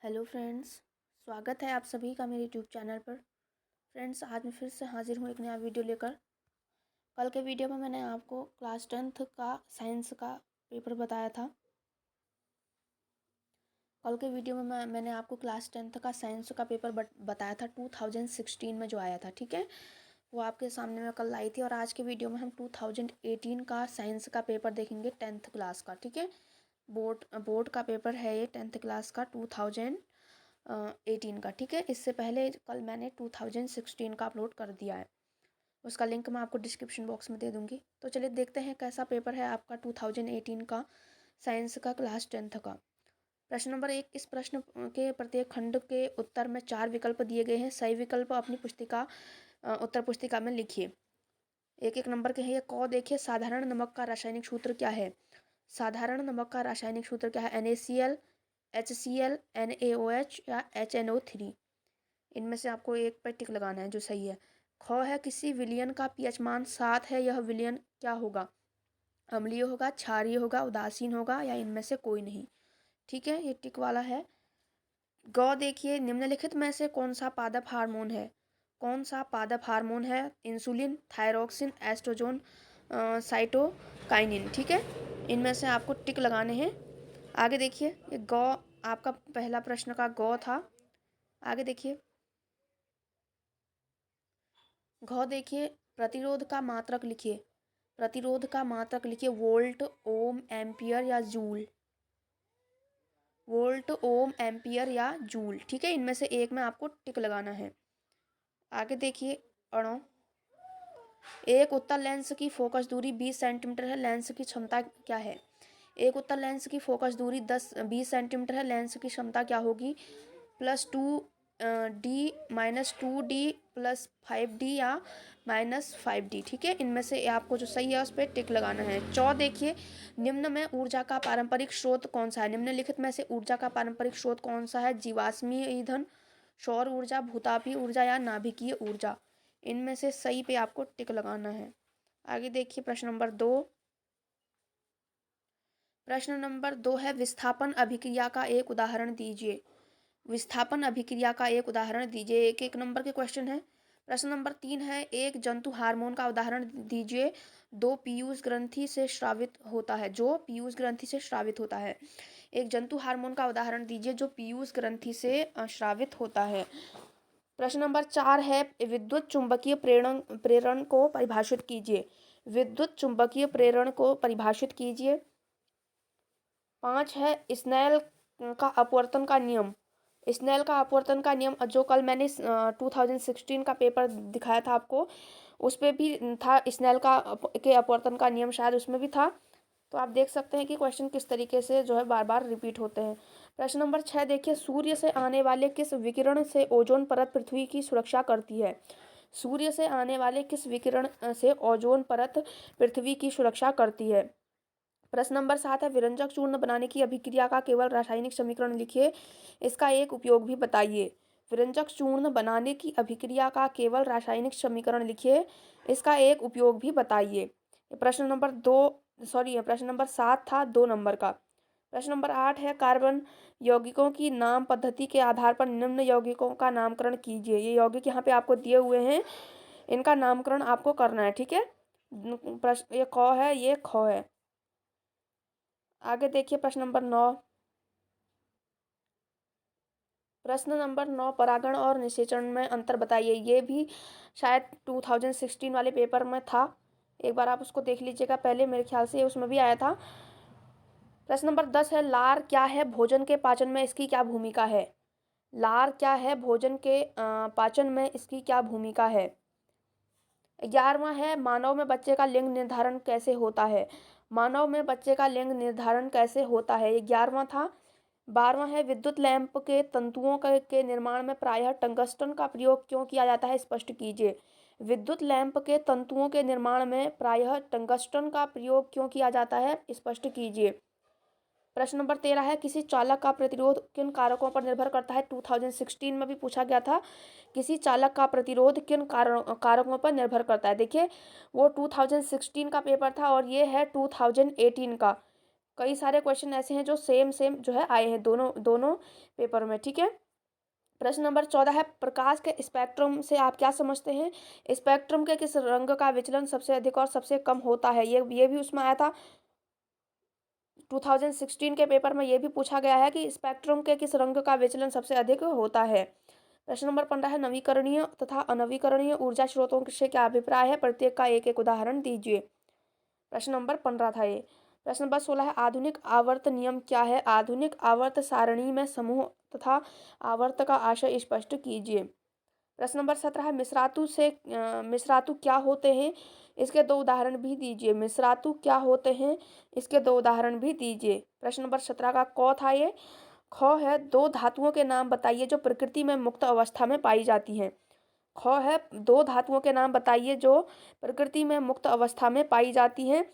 Hello friends, स्वागत है आप सभी का मेरे यूट्यूब चैनल पर। फ्रेंड्स, आज मैं फिर से हाजिर हूँ एक नया वीडियो लेकर। कल के वीडियो में मैंने आपको क्लास 10th का साइंस का पेपर बताया था। कल के वीडियो में मैंने आपको क्लास 10th का साइंस का पेपर बताया था 2016 में जो आया था, ठीक है। वो आपके सामने मैं कल लाई थी। और आज के वीडियो में हम 2018 का साइंस का पेपर देखेंगे, 10th क्लास का, ठीक है। बोर्ड का पेपर है ये 10th क्लास का 2018 का, ठीक है। इससे पहले कल मैंने 2016 का अपलोड कर दिया है, उसका लिंक मैं आपको डिस्क्रिप्शन बॉक्स में दे दूंगी। तो चलिए देखते हैं कैसा पेपर है आपका 2018 का साइंस का क्लास 10th का। प्रश्न नंबर 1, इस प्रश्न के प्रत्येक खंड के उत्तर में 4 विकल्प दिए गए हैं। सही विकल्प अपनी उत्तर पुस्तिका में लिखिए। एक एक नंबर के हैं ये। क देखिए, साधारण नमक का रासायनिक सूत्र क्या है। साधारण नमक का रासायनिक सूत्र क्या है। NaCl, HCl, NaOH या HNO3। इनमें से आपको एक पर टिक लगाना है जो सही है। ख है, किसी विलयन का pH मान 7 है, यह विलयन क्या होगा। अम्लीय होगा, क्षारीय होगा, उदासीन होगा या इनमें से कोई नहीं, ठीक है। ये टिक वाला है। ग देखिए, निम्नलिखित में से कौन सा पादप हार्मोन है। कौन सा पादप हार्मोन है। इंसुलिन, थायरोक्सिन, एस्ट्रोजन, साइटोकाइनिन, ठीक है। इनमें से आपको टिक लगाने हैं। आगे देखिए, ये गौ आपका पहला प्रश्न का गौ था। आगे देखिए, घ देखिए, प्रतिरोध का मात्रक लिखिए। प्रतिरोध का मात्रक लिखिए, वोल्ट, ओम, एम्पियर या जूल। वोल्ट, ओम, एम्पियर या जूल, ठीक है। इनमें से एक में आपको टिक लगाना है। आगे देखिए, अणो, एक उत्तल लेंस की फोकस दूरी 20 सेंटीमीटर है, लेंस की क्षमता क्या है। एक उत्तल लेंस की फोकस दूरी 20 सेंटीमीटर है, लेंस की क्षमता क्या होगी। +2D -2D +5D या -5D, ठीक है। इनमें से आपको जो सही है उस पर टिक लगाना है। चौ देखिए, निम्न में ऊर्जा का पारंपरिक स्रोत कौन सा है। निम्नलिखित में से ऊर्जा का पारंपरिक स्रोत कौन सा है। जीवाश्मीय ईंधन, सौर ऊर्जा, भूतापीय ऊर्जा या नाभिकीय ऊर्जा। इनमें से सही पे आपको टिक लगाना है। आगे देखिए, प्रश्न नंबर 2। प्रश्न नंबर 2 है, विस्थापन अभिक्रिया का एक उदाहरण दीजिए। विस्थापन अभिक्रिया का एक उदाहरण दीजिए। एक एक नंबर के क्वेश्चन है। प्रश्न नंबर 3 है, एक जंतु हार्मोन का उदाहरण दीजिए जो पीयूष ग्रंथि से स्रावित होता है। एक जंतु हार्मोन का उदाहरण दीजिए जो पीयूष ग्रंथि से स्रावित होता है। प्रश्न नंबर 4 है, विद्युत चुंबकीय प्रेरण को परिभाषित कीजिए। विद्युत चुंबकीय प्रेरण को परिभाषित कीजिए। 5 है, स्नेल का अपवर्तन का नियम। स्नेल का अपवर्तन का नियम जो कल मैंने 2016 का पेपर दिखाया था आपको, उस पर भी था। स्नेल के अपवर्तन का नियम शायद उसमें भी था। तो आप देख सकते हैं कि क्वेश्चन किस तरीके से जो है बार बार रिपीट होते हैं। प्रश्न नंबर 6 देखिए, सूर्य से आने वाले किस विकिरण से ओजोन परत पृथ्वी की सुरक्षा करती है। सूर्य से आने वाले किस विकिरण से ओजोन परत पृथ्वी की सुरक्षा करती है। प्रश्न नंबर 7 है, विरंजक चूर्ण बनाने की अभिक्रिया का केवल रासायनिक समीकरण लिखिए, इसका एक उपयोग भी बताइए। विरंजक चूर्ण बनाने की अभिक्रिया का केवल रासायनिक समीकरण लिखिए, इसका एक उपयोग भी बताइए। प्रश्न नंबर 7 था 2 नंबर का। प्रश्न नंबर 8 है, कार्बन यौगिकों की नाम पद्धति के आधार पर निम्न यौगिकों का नामकरण कीजिए। ये यौगिक यहाँ पे आपको दिए हुए हैं, इनका नामकरण आपको करना है, ठीक है। प्रश्न ये क है, ये ख है। आगे देखिए, प्रश्न नंबर 9। प्रश्न नंबर 9, परागण और निषेचन में अंतर बताइए। ये भी शायद 2016 वाले पेपर में था, एक बार आप उसको देख लीजिएगा। पहले मेरे ख्याल से उसमें भी आया था। प्रश्न नंबर 10 है, लार क्या है, भोजन के पाचन में इसकी क्या भूमिका है। लार क्या है, भोजन के पाचन में इसकी क्या भूमिका है। 11वां है, मानव में बच्चे का लिंग निर्धारण कैसे होता है। मानव में बच्चे का लिंग निर्धारण कैसे होता है, ये 11वां था। 12वां है, विद्युत लैंप के तंतुओं के निर्माण में प्रायः टंगस्टन का प्रयोग क्यों किया जाता है, स्पष्ट कीजिए। विद्युत लैंप के तंतुओं के निर्माण में प्रायः टंगस्टन का प्रयोग क्यों किया जाता है, स्पष्ट कीजिए। प्रश्न नंबर 13 है, किसी चालक का प्रतिरोध किन कारकों पर निर्भर करता है। 2016 में भी पूछा गया था, किसी चालक का प्रतिरोध किन कारकों पर निर्भर करता है। देखिए, वो 2016 का पेपर था और ये है 2018 का। कई सारे क्वेश्चन ऐसे हैं जो सेम सेम जो है आए हैं दोनों दोनों पेपर में, ठीक है। प्रश्न नंबर 14 है, प्रकाश के स्पेक्ट्रम से आप क्या समझते हैं? स्पेक्ट्रम के किस रंग का विचलन सबसे अधिक और सबसे कम होता है? ये भी उसमें आया था 2016 के पेपर में, ये भी पूछा गया है कि स्पेक्ट्रम के किस रंग का विचलन सबसे अधिक होता है। प्रश्न नंबर 15 है, नवीकरणीय तथा अनवीकरणीय ऊर्जा स्रोतों से क्या अभिप्राय है? प्रत्येक का एक एक उदाहरण दीजिए। प्रश्न नंबर 15 था ये। प्रश्न नंबर 16 है, आधुनिक आवर्त नियम क्या है? आधुनिक आवर्त सारणी में समूह तथा आवर्त का आशय स्पष्ट कीजिए। प्रश्न नंबर 17 है, मिश्रातु क्या होते हैं? इसके दो उदाहरण भी दीजिए। मिश्रातु क्या होते हैं? इसके दो उदाहरण भी दीजिए। प्रश्न नंबर 17 का क था ये। ख है, दो धातुओं के नाम बताइए जो प्रकृति में मुक्त अवस्था में पाई जाती हैं। ख है, दो धातुओं के नाम बताइए जो प्रकृति में मुक्त अवस्था में पाई जाती हैं।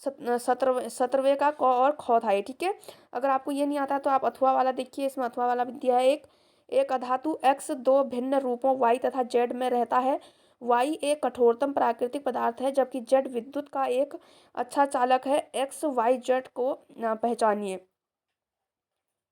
17वें का क और ख था ये, ठीक है। अगर आपको ये नहीं आता तो आप अथवा वाला देखिए, इसमें अथवा वाला भी दिया है। एक अधातु x दो भिन्न रूपों y तथा z में रहता है। y एक कठोरतम प्राकृतिक पदार्थ है जबकि z विद्युत का एक अच्छा चालक है। x y z को पहचानिए।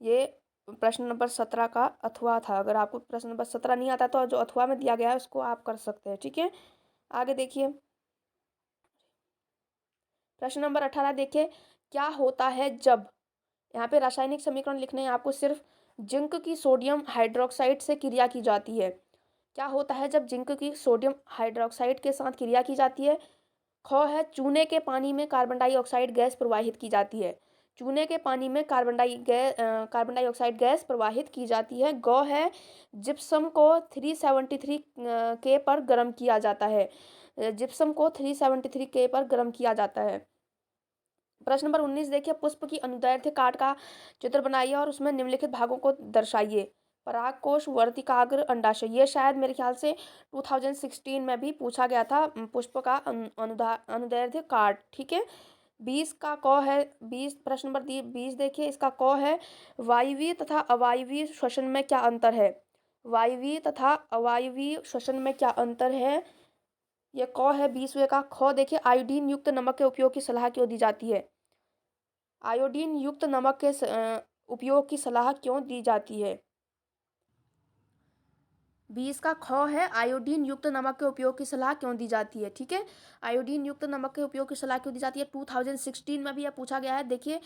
ये प्रश्न नंबर 17 का अथवा था। अगर आपको प्रश्न नंबर 17 नहीं आता तो जो अथवा में दिया गया है उसको आप कर सकते हैं, ठीक है। आगे देखिए, प्रश्न नंबर 18 देखिए, क्या होता है जब, यहाँ पे रासायनिक समीकरण लिखने हैं आपको सिर्फ। जिंक की सोडियम हाइड्रोक्साइड से क्रिया की जाती है। क्या होता है जब जिंक की सोडियम हाइड्रोक्साइड के साथ क्रिया की जाती है? ख है, चूने के पानी में कार्बन डाइऑक्साइड गैस प्रवाहित की जाती है। चूने के पानी में कार्बन डाइऑक्साइड गैस प्रवाहित की जाती है। ग है, जिप्सम को 373 के पर गर्म किया जाता है। जिप्सम को 373 के पर गर्म किया जाता है। प्रश्न नंबर 19 देखिए, पुष्प की अनुदैर्ध्य काट का चित्र बनाइए और उसमें निम्नलिखित भागों को दर्शाइए। परागकोश, वर्तिकाग्र, अंडाशय। ये शायद मेरे ख्याल से 2016 में भी पूछा गया था, पुष्प का अनुदैर्ध्य काट, ठीक है। 20 का क है, 20 प्रश्न नंबर 20 देखिए, इसका क है, वायवीय तथा अवायवीय श्वसन में क्या अंतर है? वायवीय तथा अवायवीय श्वसन में क्या अंतर है? ये क है। 20वें का ख देखिए, आयोडीन युक्त नमक के उपयोग की सलाह क्यों दी जाती है? आयोडीन युक्त नमक के उपयोग की सलाह क्यों दी जाती है? 20 का ख है, आयोडीन युक्त नमक के उपयोग की सलाह क्यों दी जाती है, ठीक है। आयोडीन युक्त नमक के उपयोग की सलाह क्यों दी जाती है? 2016 में भी यह पूछा गया है। देखिए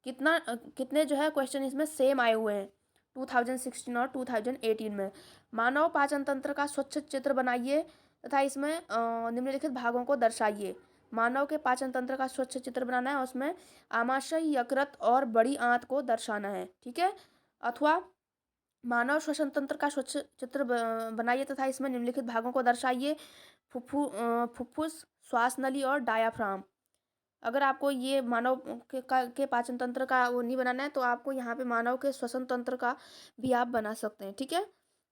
कितने जो है क्वेश्चन इसमें सेम आए हुए हैं 2016 और 2018 में। मानव पाचन तंत्र का स्वच्छ चित्र बनाइए तथा इसमें निम्नलिखित भागों को दर्शाइए। मानव के पाचन तंत्र का स्वच्छ चित्र बनाना है, उसमें आमाशय, यकृत और बड़ी आंत को दर्शाना है, ठीक है। अथवा मानव श्वसन तंत्र का स्वच्छ चित्र बनाइए तथा इसमें निम्नलिखित भागों को दर्शाइए। फुफ्फुस, श्वास नली और डायाफ्राम। अगर आपको ये मानव के पाचन तंत्र का वो नहीं बनाना है तो आपको यहाँ पे मानव के श्वसन तंत्र का भी आप बना सकते हैं, ठीक है।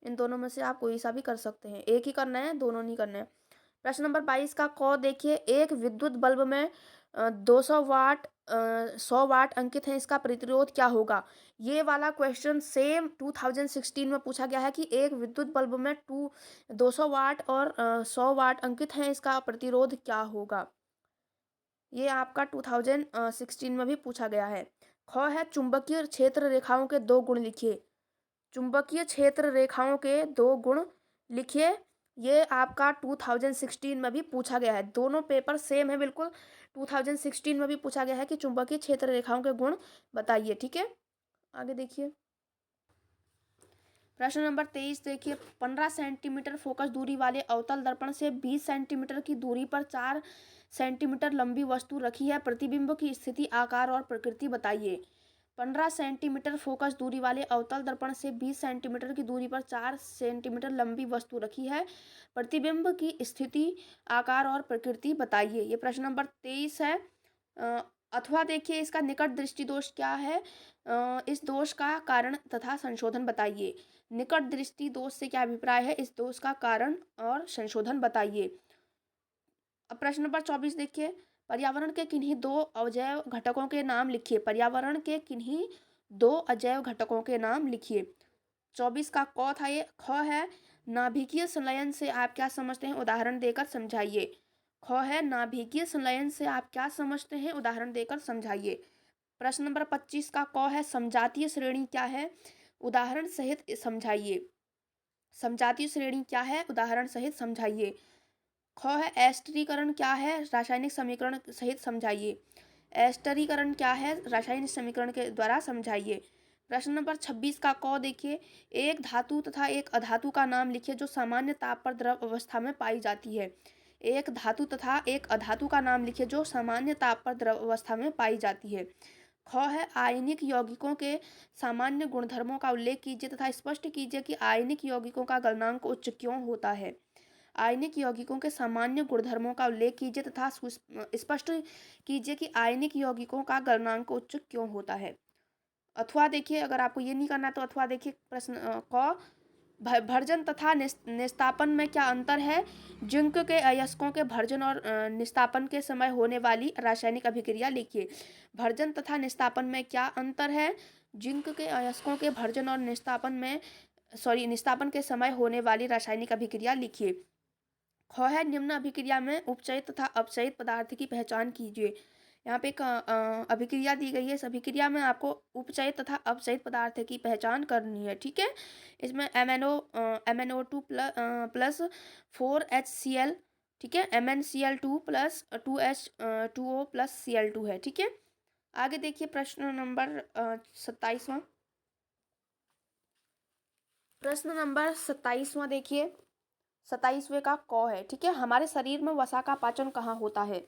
इन दोनों में से आप कोई सा भी कर सकते हैं, एक ही करना है, दोनों नहीं करना है। प्रश्न नंबर 22 का क देखिए, एक विद्युत बल्ब में 200 वाट 100 वाट अंकित है, इसका प्रतिरोध क्या होगा? ये वाला क्वेश्चन सेम 2016 में पूछा गया है कि एक विद्युत बल्ब में 200 वाट और 100 वाट अंकित है, इसका प्रतिरोध क्या होगा? ये आपका 2016 में भी पूछा गया है। ख है, चुंबकीय क्षेत्र रेखाओं के दो गुण लिखिए। चुंबकीय क्षेत्र रेखाओं के दो गुण लिखिए। ये आपका 2016 में भी पूछा गया है। दोनों पेपर सेम है बिल्कुल। 2016 में भी पूछा गया है कि चुंबकीय क्षेत्र रेखाओं के गुण बताइए, ठीक है। आगे देखिए, प्रश्न नंबर 23 देखिए, 15 सेंटीमीटर फोकस दूरी वाले अवतल दर्पण से 20 सेंटीमीटर की दूरी पर 4 सेंटीमीटर लंबी वस्तु रखी है। प्रतिबिंब की स्थिति, आकार और प्रकृति बताइए। 15 सेंटीमीटर फोकस दूरी वाले अवतल दर्पण से 20 सेंटीमीटर की दूरी पर 4 सेंटीमीटर लंबी वस्तु रखी है। प्रतिबिंब की स्थिति, आकार और प्रकृति बताइए। ये प्रश्न नंबर 23 है। अथवा देखिए, इसका निकट दृष्टि दोष क्या है? इस दोष का कारण तथा संशोधन बताइए। निकट दृष्टि दोष से क्या अभिप्राय है? इस दोष का कारण और संशोधन बताइए। अब प्रश्न नंबर 24 देखिए, पर्यावरण के किन्हीं दो अजैव घटकों के नाम लिखिए। पर्यावरण के किन्हीं दो अजैव घटकों के नाम लिखिए। 24 का क था ये। ख है, नाभिकीय संलयन से आप क्या समझते हैं? उदाहरण देकर समझाइए। ख है, नाभिकीय संलयन से आप क्या समझते हैं? उदाहरण देकर समझाइए। प्रश्न नंबर 25 का क है समजातीय श्रेणी क्या है, उदाहरण सहित समझाइए। समजातीय श्रेणी क्या है, उदाहरण सहित समझाइए। ख है एस्टरीकरण क्या है, रासायनिक समीकरण सहित समझाइए। एस्टरीकरण क्या है, रासायनिक समीकरण के द्वारा समझाइए। प्रश्न नंबर 26 का क देखिए, एक धातु तथा एक अधातु का नाम लिखिए जो सामान्य ताप पर द्रव अवस्था में पाई जाती है। एक धातु तथा एक अधातु का नाम लिखिए जो सामान्य ताप पर द्रव अवस्था में पाई जाती है। ख है आयनिक यौगिकों के सामान्य गुणधर्मों का उल्लेख कीजिए तथा स्पष्ट कीजिए कि आयनिक यौगिकों का गलनांक उच्च क्यों होता है। आयनिक यौगिकों के सामान्य गुणधर्मों का उल्लेख कीजिए तथा स्पष्ट कीजिए कि आयनिक यौगिकों का गलनांक उच्च क्यों होता है। अथवा देखिए, अगर आपको ये नहीं करना तो अथवा देखिए प्रश्न क भर्जन तथा निस्तापन में क्या अंतर है। जिंक के अयस्कों के भर्जन और निस्तापन के समय होने वाली रासायनिक अभिक्रिया लिखिए। भर्जन तथा निस्तापन में क्या अंतर है। जिंक के अयस्कों के भर्जन और निस्तापन के समय होने वाली रासायनिक अभिक्रिया लिखिए। ख है निम्न अभिक्रिया में उपचयित तथा अपचयित पदार्थ की पहचान कीजिए। यहाँ पे एक अभिक्रिया दी गई है। इस अभिक्रिया में आपको उपचयित तथा अपचयित पदार्थ की पहचान करनी है, ठीक है। इसमें MnO2 प्लस 4HCl, ठीक है, MnCl2 plus 2H2O plus Cl2 है, ठीक है। आगे देखिए प्रश्न नंबर 27वां। प्रश्न नंबर 27वां देखिए, 27वें का क है, ठीक है। हमारे शरीर में वसा का पाचन कहाँ होता है।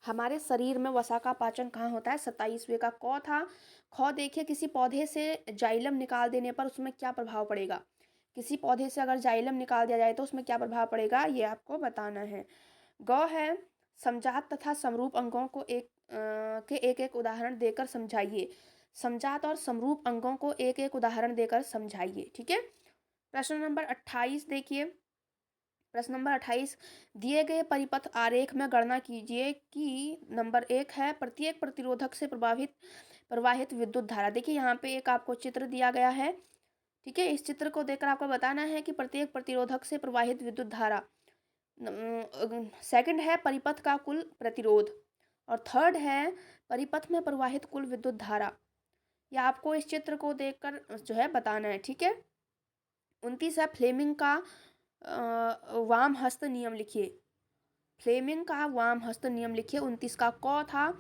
हमारे शरीर में वसा का पाचन कहाँ होता है। 27वें का क था। ख देखिए, किसी पौधे से जाइलम निकाल देने पर उसमें क्या प्रभाव पड़ेगा। किसी पौधे से अगर जाइलम निकाल दिया जाए तो उसमें क्या प्रभाव पड़ेगा, ये आपको बताना है। ग है समजात तथा समरूप अंगों को के एक एक उदाहरण देकर समझाइए। समजात और समरूप अंगों को एक एक उदाहरण देकर समझाइए, ठीक है। प्रश्न नंबर 28 देखिए। प्रश्न नंबर 28, दिए गए परिपथ आरेख में गणना कीजिए कि नंबर 1 है प्रत्येक प्रतिरोधक से प्रवाहित विद्युत धारा। देखिए यहाँ पे एक आपको चित्र दिया गया है, ठीक है। इस चित्र को देखकर आपको बताना है कि प्रत्येक प्रतिरोधक से प्रवाहित विद्युत धारा। सेकंड है परिपथ का कुल प्रतिरोध, और थर्ड है परिपथ में प्रवाहित कुल विद्युत धारा। यह आपको इस चित्र को देखकर जो है बताना है, ठीक है। 29 है फ्लेमिंग का वाम हस्त नियम लिखिए। फ्लेमिंग का वाम हस्त नियम लिखिए। 29 का क था।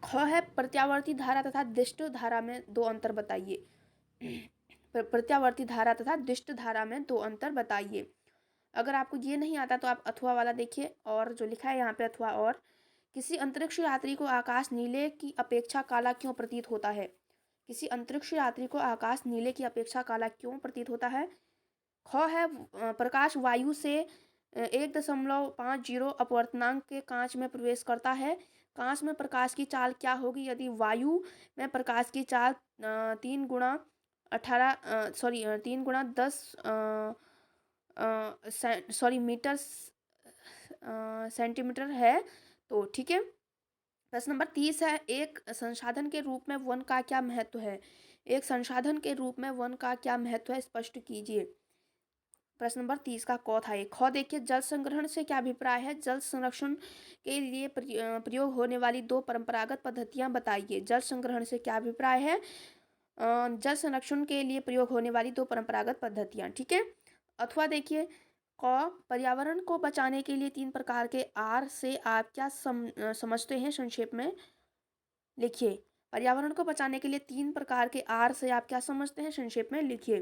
ख है प्रत्यावर्ती धारा तथा दिष्ट धारा में दो अंतर बताइए। प्रत्यावर्ती धारा तथा दिष्ट धारा में दो अंतर बताइए। अगर आपको ये नहीं आता तो आप अथवा वाला देखिए, और जो लिखा है यहाँ पे अथवा और। किसी अंतरिक्ष यात्री को आकाश नीले की अपेक्षा काला क्यों प्रतीत होता है। किसी अंतरिक्ष यात्री को आकाश नीले की अपेक्षा काला क्यों प्रतीत होता है। ख है प्रकाश वायु से 1.50 अपवर्तनांक के कांच में प्रवेश करता है। कांच में प्रकाश की चाल क्या होगी यदि वायु में प्रकाश की चाल 3 गुणा 10 मीटर सेंटीमीटर है तो, ठीक है। प्रश्न नंबर 30 है एक संसाधन के रूप में वन का क्या महत्व है। एक संसाधन के रूप में वन का क्या महत्व है, स्पष्ट कीजिए। प्रश्न नंबर 30 का क था। एक ख देखिए, जल संग्रहण से क्या अभिप्राय है। जल संरक्षण के लिए प्रयोग होने वाली दो परंपरागत पद्धतियां बताइए। जल संग्रहण से क्या अभिप्राय है। जल संरक्षण के लिए प्रयोग होने वाली दो परंपरागत पद्धतियां, ठीक है। अथवा देखिए, क पर्यावरण को बचाने के लिए 3 प्रकार के आर से आप क्या समझते हैं, संक्षेप में लिखिए। पर्यावरण को बचाने के लिए 3 प्रकार के आर से आप क्या समझते हैं, संक्षेप में लिखिए।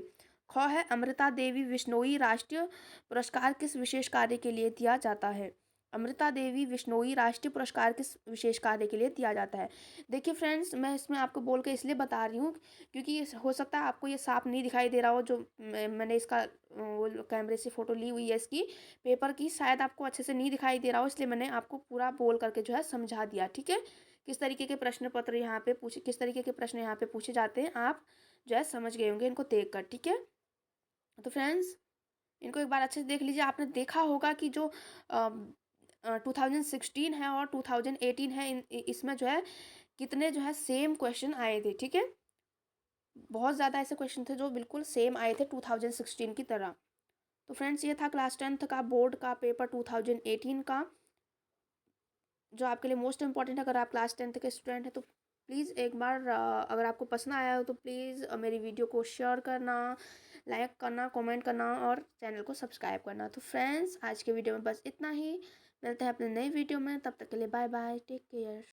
ख है अमृता देवी विश्नोई राष्ट्रीय पुरस्कार किस विशेष कार्य के लिए दिया जाता है। अमृता देवी विश्नोई राष्ट्रीय पुरस्कार किस विशेष कार्य के लिए दिया जाता है। देखिए फ्रेंड्स, मैं इसमें आपको बोल के इसलिए बता रही हूँ क्योंकि हो सकता है आपको ये साफ नहीं दिखाई दे रहा हो। जो मैंने इसका वो कैमरे से फ़ोटो ली हुई है इसकी पेपर की, शायद आपको अच्छे से नहीं दिखाई दे रहा हो, इसलिए मैंने आपको पूरा बोल करके जो है समझा दिया, ठीक है। किस तरीके के प्रश्न पत्र यहाँ पे पूछे, किस तरीके के प्रश्न यहाँ पे पूछे जाते हैं, आप जो है समझ गए होंगे इनको देख कर, ठीक है। तो फ्रेंड्स, इनको एक बार अच्छे से देख लीजिए। आपने देखा होगा कि जो 2016 है और 2018 है, इसमें जो है कितने जो है सेम क्वेश्चन आए थे, ठीक है। बहुत ज़्यादा ऐसे क्वेश्चन थे जो बिल्कुल सेम आए थे 2016 की तरह। तो फ्रेंड्स, ये था क्लास 10th का बोर्ड का पेपर 2018 का, जो आपके लिए मोस्ट इंपॉर्टेंट है। अगर आप क्लास 10th के स्टूडेंट हैं तो प्लीज़ एक बार अगर आपको पसंद आया हो तो प्लीज़ मेरी वीडियो को शेयर करना, लाइक करना, कमेंट करना और चैनल को सब्सक्राइब करना। तो फ्रेंड्स, आज के वीडियो में बस इतना ही। मिलते हैं अपने नई वीडियो में, तब तक के लिए बाय बाय, टेक केयर।